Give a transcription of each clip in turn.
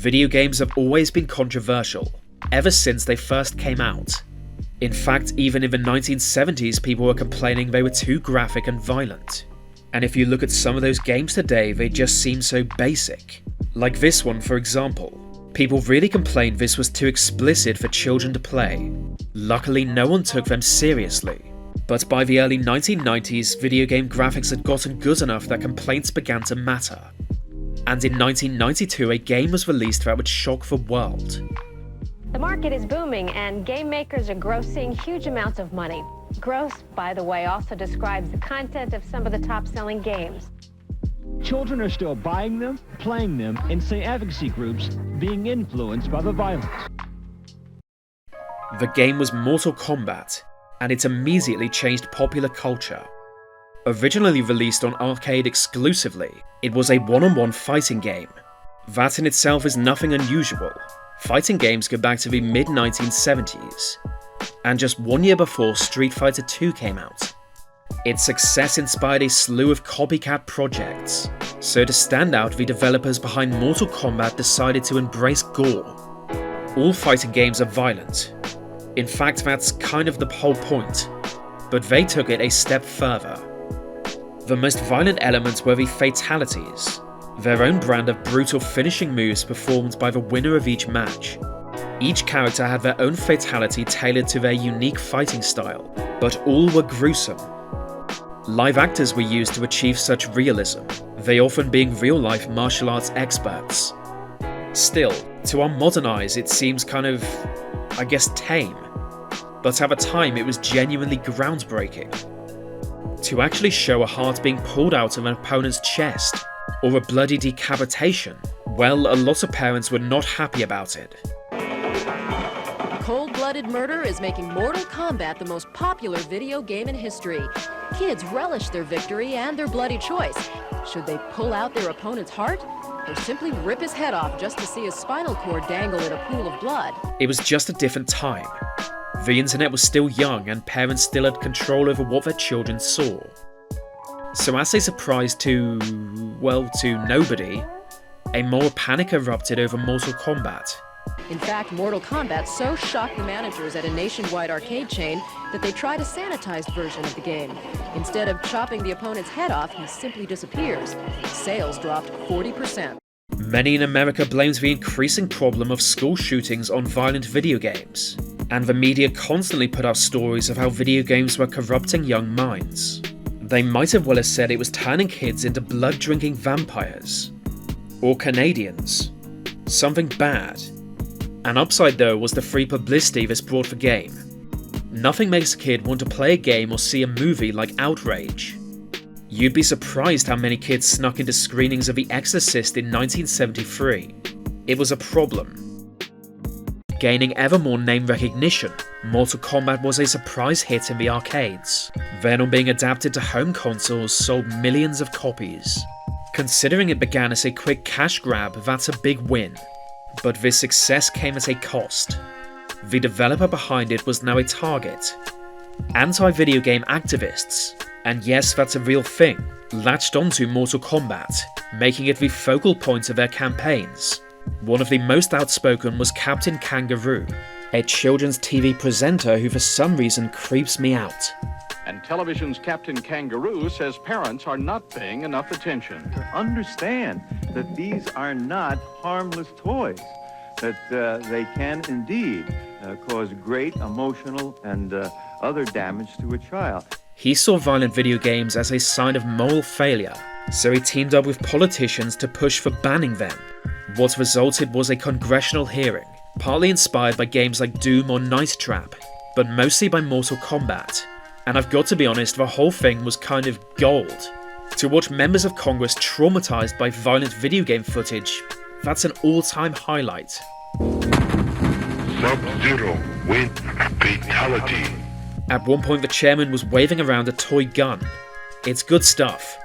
Video games have always been controversial, ever since they first came out. In fact, even in the 1970s, people were complaining they were too graphic and violent. And if you look at some of those games today, they just seem so basic. Like this one, for example. People really complained this was too explicit for children to play. Luckily, no one took them seriously. But by the early 1990s, video game graphics had gotten good enough that complaints began to matter. And in 1992, a game was released that would shock the world. The market is booming and game makers are grossing huge amounts of money. Gross, by the way, also describes the content of some of the top-selling games. Children are still buying them, playing them, and say advocacy groups being influenced by the violence. The game was Mortal Kombat, and it immediately changed popular culture. Originally released on arcade exclusively, it was a one-on-one fighting game. That in itself is nothing unusual. Fighting games go back to the mid-1970s, and just 1 year before Street Fighter II came out. Its success inspired a slew of copycat projects, so to stand out, the developers behind Mortal Kombat decided to embrace gore. All fighting games are violent. In fact, that's kind of the whole point, but they took it a step further. The most violent elements were the fatalities, their own brand of brutal finishing moves performed by the winner of each match. Each character had their own fatality tailored to their unique fighting style, but all were gruesome. Live actors were used to achieve such realism, they often being real-life martial arts experts. Still, to our modern eyes it seems kind of, I guess, tame, but at the time it was genuinely groundbreaking. To actually show a heart being pulled out of an opponent's chest, or a bloody decapitation, well, a lot of parents were not happy about it. Cold-blooded murder is making Mortal Kombat the most popular video game in history. Kids relish their victory and their bloody choice. Should they pull out their opponent's heart, or simply rip his head off just to see his spinal cord dangle in a pool of blood? It was just a different time. The internet was still young and parents still had control over what their children saw. So as a surprise to, well, to nobody, a moral panic erupted over Mortal Kombat. In fact, Mortal Kombat so shocked the managers at a nationwide arcade chain that they tried a sanitized version of the game. Instead of chopping the opponent's head off, he simply disappears. Sales dropped 40%. Many in America blamed the increasing problem of school shootings on violent video games, and the media constantly put out stories of how video games were corrupting young minds. They might have well have said it was turning kids into blood-drinking vampires. Or Canadians. Something bad. An upside though was the free publicity this brought the game. Nothing makes a kid want to play a game or see a movie like Outrage. You'd be surprised how many kids snuck into screenings of The Exorcist in 1973. It was a problem. Gaining ever more name recognition, Mortal Kombat was a surprise hit in the arcades. Then on being adapted to home consoles, sold millions of copies. Considering it began as a quick cash grab, that's a big win. But this success came at a cost. The developer behind it was now a target. Anti-video game activists, and yes, that's a real thing, latched onto Mortal Kombat, making it the focal point of their campaigns. One of the most outspoken was Captain Kangaroo, a children's TV presenter who for some reason creeps me out. And television's Captain Kangaroo says parents are not paying enough attention. Understand that these are not harmless toys, that they can indeed cause great emotional and other damage to a child. He saw violent video games as a sign of moral failure, so he teamed up with politicians to push for banning them. What resulted was a congressional hearing, partly inspired by games like Doom or Night Trap, but mostly by Mortal Kombat. And I've got to be honest, the whole thing was kind of gold. To watch members of Congress traumatized by violent video game footage, that's an all-time highlight. Sub-Zero went fatality. At one point the chairman was waving around a toy gun. It's good stuff.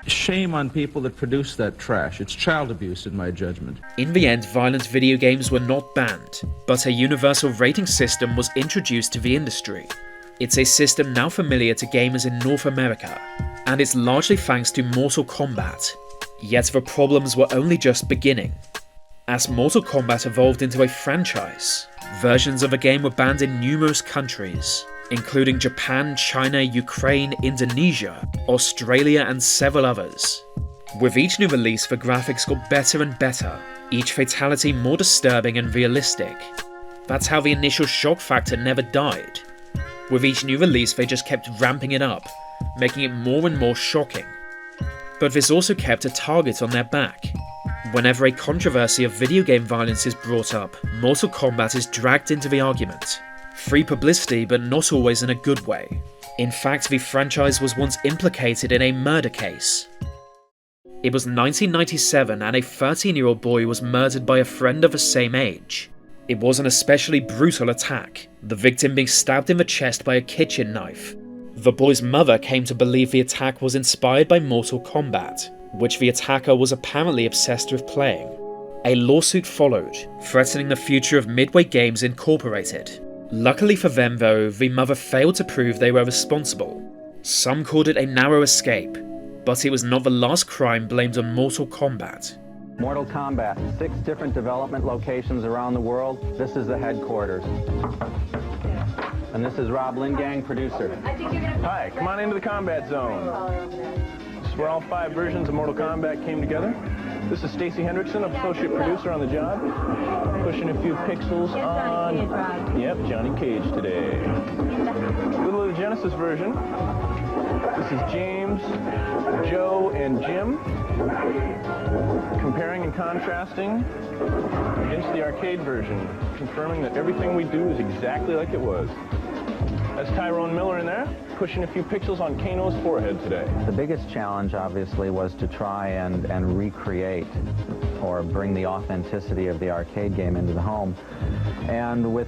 Shame on people that produce that trash. It's child abuse in my judgment. In the end, violent video games were not banned, but a universal rating system was introduced to the industry. It's a system now familiar to gamers in North America, and it's largely thanks to Mortal Kombat. Yet the problems were only just beginning. As Mortal Kombat evolved into a franchise, versions of the game were banned in numerous countries, including Japan, China, Ukraine, Indonesia, Australia, and several others. With each new release, the graphics got better and better, each fatality more disturbing and realistic. That's how the initial shock factor never died. With each new release, they just kept ramping it up, making it more and more shocking. But this also kept a target on their back. Whenever a controversy of video game violence is brought up, Mortal Kombat is dragged into the argument. Free publicity, but not always in a good way. In fact, the franchise was once implicated in a murder case. It was 1997 and a 13-year-old boy was murdered by a friend of the same age. It was an especially brutal attack, the victim being stabbed in the chest by a kitchen knife. The boy's mother came to believe the attack was inspired by Mortal Kombat, which the attacker was apparently obsessed with playing. A lawsuit followed, threatening the future of Midway Games Incorporated. Luckily for them though, the mother failed to prove they were responsible. Some called it a narrow escape, but it was not the last crime blamed on Mortal Kombat. Mortal Kombat, 6 different development locations around the world. This is the headquarters. And this is Rob Lingang, producer. Hi, come on into the combat zone. This is where all 5 versions of Mortal Kombat came together. This is Stacy Hendrickson, associate producer on the job. Pushing a few pixels on... Yep, Johnny Cage today. A little of the Genesis version. This is James, Joe, and Jim. Comparing and contrasting against the arcade version, confirming that everything we do is exactly like it was. That's Tyrone Miller in there, pushing a few pixels on Kano's forehead today. The biggest challenge, obviously, was to try and recreate or bring the authenticity of the arcade game into the home. And with